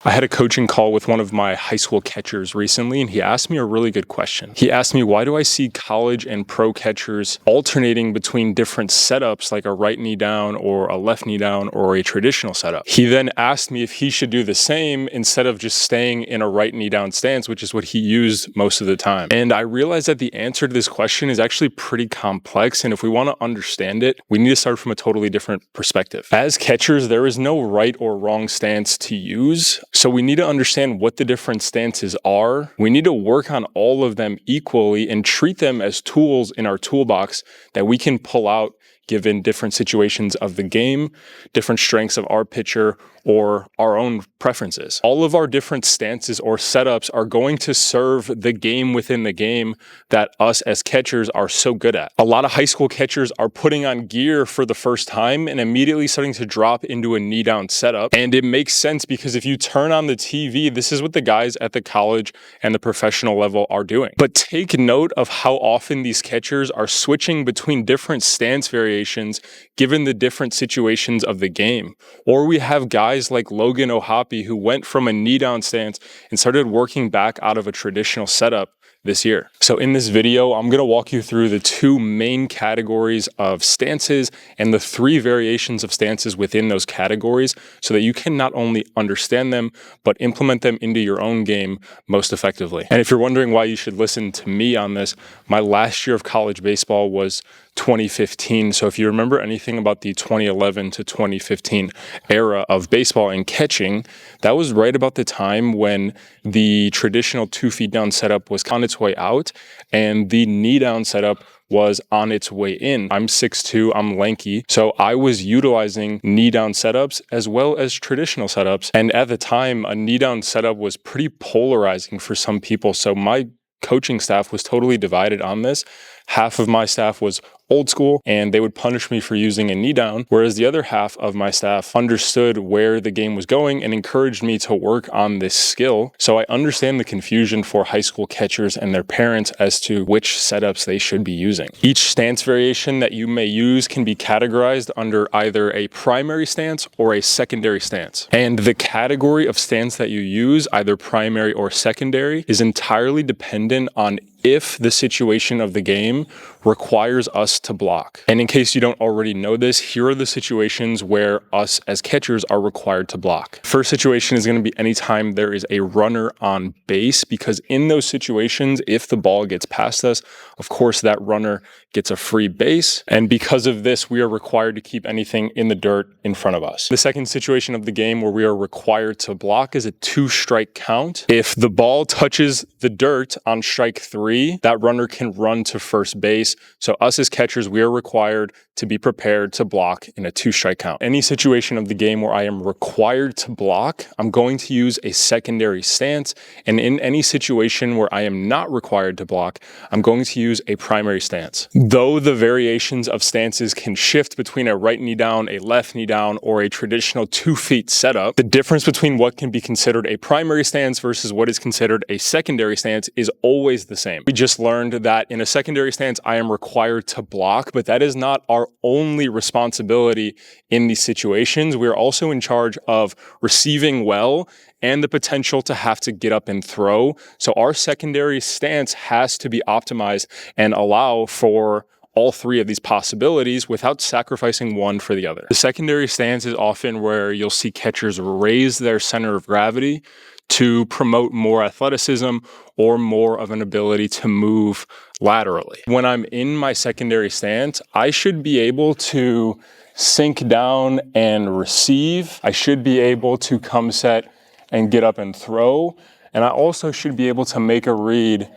I had a coaching call with one of my high school catchers recently, and he asked me a really good question. He asked me, why do I see college and pro catchers alternating between different setups, like a right knee down or a left knee down or a traditional setup? He then asked me if he should do the same instead of just staying in a right knee down stance, which is what he used most of the time. And I realized that the answer to this question is actually pretty complex, and if we want to understand it, we need to start from a totally different perspective. As catchers, there is no right or wrong stance to use. So we need to understand what the different stances are. We need to work on all of them equally and treat them as tools in our toolbox that we can pull out given different situations of the game, different strengths of our pitcher, or our own preferences. All of our different stances or setups are going to serve the game within the game that us as catchers are so good at. A lot of high school catchers are putting on gear for the first time and immediately starting to drop into a knee down setup. And it makes sense because if you turn on the TV, this is what the guys at the college and the professional level are doing. But take note of how often these catchers are switching between different stance variations given the different situations of the game. Or we have guys like Logan Ohapi who went from a knee down stance and started working back out of a traditional setup this year. So in this video, I'm going to walk you through the two main categories of stances and the three variations of stances within those categories so that you can not only understand them, but implement them into your own game most effectively. And if you're wondering why you should listen to me on this, my last year of college baseball was 2015. So if you remember anything about the 2011 to 2015 era of baseball and catching, that was right about the time when the traditional 2 feet down setup was on its way out and the knee down setup was on its way in. I'm 6'2", I'm lanky, so I was utilizing knee down setups as well as traditional setups. And at the time, a knee down setup was pretty polarizing for some people. So my coaching staff was totally divided on this. Half of my staff was old school and they would punish me for using a knee down, whereas the other half of my staff understood where the game was going and encouraged me to work on this skill. So I understand the confusion for high school catchers and their parents as to which setups they should be using. Each stance variation that you may use can be categorized under either a primary stance or a secondary stance. And the category of stance that you use, either primary or secondary, is entirely dependent on if the situation of the game requires us to block. And in case you don't already know this, here are the situations where us as catchers are required to block. First situation is going to be anytime there is a runner on base, because in those situations, if the ball gets past us, of course that runner gets a free base. And because of this, we are required to keep anything in the dirt in front of us. The second situation of the game where we are required to block is a 2-strike count. If the ball touches the dirt on strike 3, that runner can run to first base. So us as catchers, we are required to be prepared to block in a 2-strike count. Any situation of the game where I am required to block, I'm going to use a secondary stance. And in any situation where I am not required to block, I'm going to use a primary stance. Though the variations of stances can shift between a right knee down, a left knee down, or a traditional 2 feet setup, the difference between what can be considered a primary stance versus what is considered a secondary stance is always the same. We just learned that in a secondary stance, I am required to block, but that is not our only responsibility in these situations. We're also in charge of receiving well and the potential to have to get up and throw. So our secondary stance has to be optimized and allow for all three of these possibilities without sacrificing one for the other. The secondary stance is often where you'll see catchers raise their center of gravity to promote more athleticism or more of an ability to move laterally. When I'm in my secondary stance, I should be able to sink down and receive. I should be able to come set and get up and throw. And I also should be able to make a read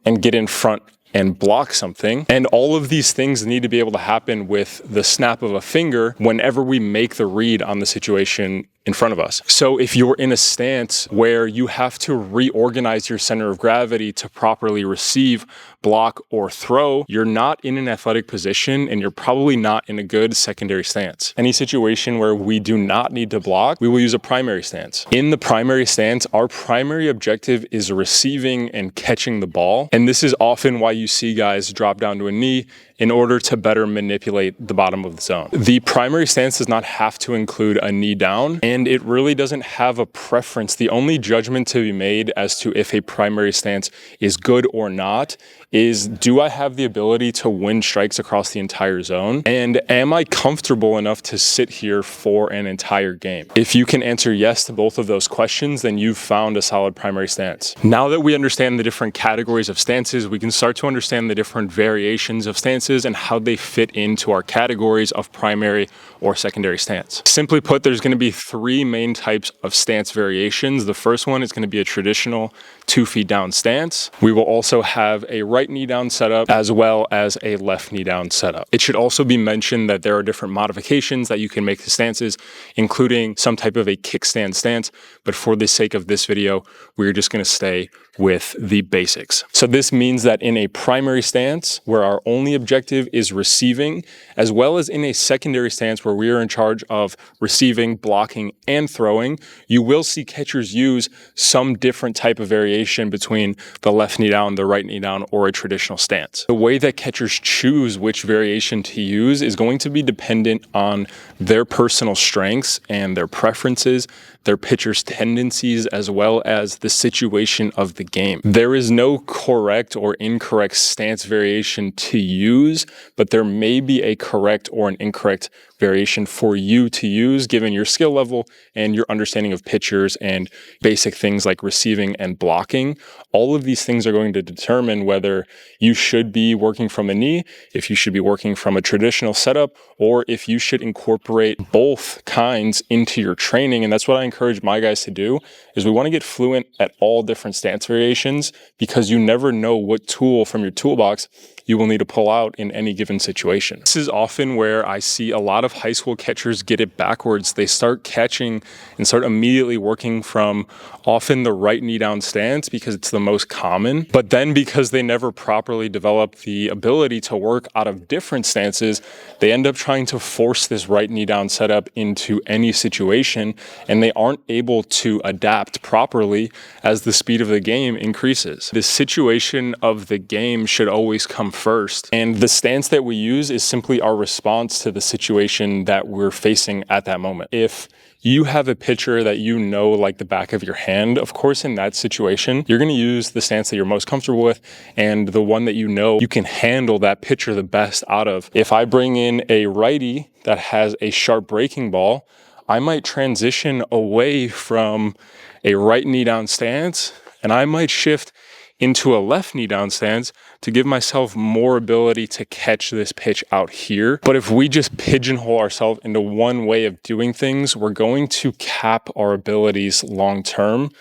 and get in front and block something. And all of these things need to be able to happen with the snap of a finger whenever we make the read on the situation in front of us. So if you're in a stance where you have to reorganize your center of gravity to properly receive block, or throw, you're not in an athletic position and you're probably not in a good secondary stance. Any situation where we do not need to block, we will use a primary stance. In the primary stance, our primary objective is receiving and catching the ball. And this is often why you see guys drop down to a knee in order to better manipulate the bottom of the zone. The primary stance does not have to include a knee down, and it really doesn't have a preference. The only judgment to be made as to if a primary stance is good or not is, do I have the ability to win strikes across the entire zone? And am I comfortable enough to sit here for an entire game? If you can answer yes to both of those questions, then you've found a solid primary stance. Now that we understand the different categories of stances, we can start to understand the different variations of stances and how they fit into our categories of primary or secondary stance. Simply put, there's going to be three main types of stance variations. The first one is going to be a traditional 2 feet down stance. We will also have a right knee down setup as well as a left knee down setup. It should also be mentioned that there are different modifications that you can make to stances, including some type of a kickstand stance. But for the sake of this video, we're just going to stay with the basics. So this means that in a primary stance where our only objective is receiving, as well as in a secondary stance where we are in charge of receiving, blocking, and throwing, you will see catchers use some different type of variation between the left knee down, the right knee down, or a traditional stance. The way that catchers choose which variation to use is going to be dependent on their personal strengths and their preferences, their pitcher's tendencies, as well as the situation of the game. There is no correct or incorrect stance variation to use, but there may be a correct or an incorrect variation for you to use given your skill level and your understanding of pitchers and basic things like receiving and blocking. All of these things are going to determine whether you should be working from a knee, if you should be working from a traditional setup, or if you should incorporate both kinds into your training. And that's what I encourage my guys to do, is we want to get fluent at all different stance variations, because you never know what tool from your toolbox you will need to pull out in any given situation. This is often where I see a lot of high school catchers get it backwards. They start catching and start immediately working from often the right knee down stance because it's the most common, but then because they never properly develop the ability to work out of different stances, they end up trying to force this right knee down setup into any situation, and they aren't able to adapt properly as the speed of the game increases. The situation of the game should always come first, and the stance that we use is simply our response to the situation that we're facing at that moment. If you have a pitcher that you know like the back of your hand, of course in that situation you're going to use the stance that you're most comfortable with and the one that you know you can handle that pitcher the best out of. If I bring in a righty that has a sharp breaking ball, I might transition away from a right knee down stance and I might shift into a left knee down stance to give myself more ability to catch this pitch out here. But if we just pigeonhole ourselves into one way of doing things, we're going to cap our abilities long term.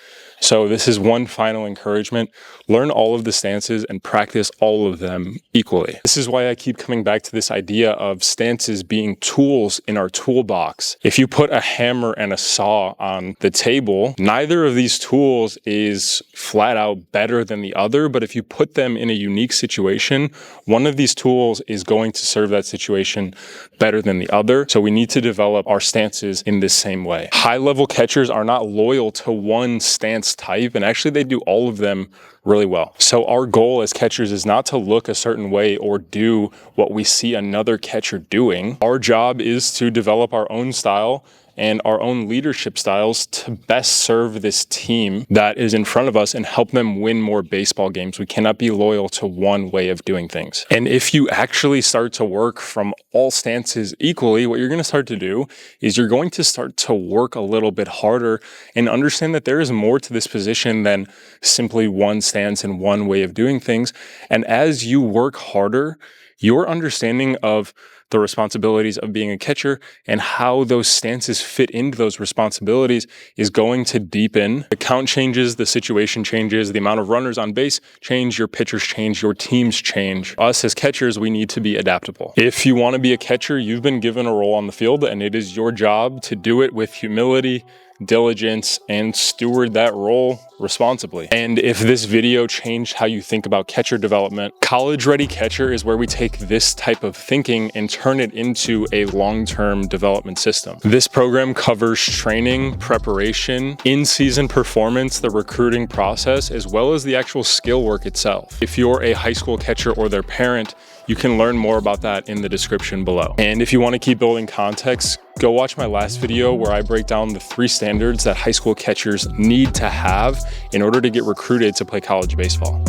So this is one final encouragement. Learn all of the stances and practice all of them equally. This is why I keep coming back to this idea of stances being tools in our toolbox. If you put a hammer and a saw on the table, neither of these tools is flat out better than the other, but if you put them in a unique situation, one of these tools is going to serve that situation better than the other. So we need to develop our stances in this same way. High-level catchers are not loyal to one stance type, and actually they do all of them really well. So our goal as catchers is not to look a certain way or do what we see another catcher doing. Our job is to develop our own style and our own leadership styles to best serve this team that is in front of us and help them win more baseball games. We cannot be loyal to one way of doing things. And if you actually start to work from all stances equally, what you're going to start to do is you're going to start to work a little bit harder and understand that there is more to this position than simply one stance and one way of doing things. And as you work harder, your understanding of the responsibilities of being a catcher and how those stances fit into those responsibilities is going to deepen. The count changes, the situation changes, the amount of runners on base change, your pitchers change, your teams change. Us as catchers, we need to be adaptable. If you want to be a catcher, you've been given a role on the field and it is your job to do it with humility, diligence, and steward that role responsibly. And if this video changed how you think about catcher development, College Ready Catcher is where we take this type of thinking and turn it into a long-term development system. This program covers training, preparation, in-season performance, the recruiting process, as well as the actual skill work itself. If you're a high school catcher or their parent, you can learn more about that in the description below. And if you want to keep building context, go watch my last video where I break down the 3 standards that high school catchers need to have in order to get recruited to play college baseball.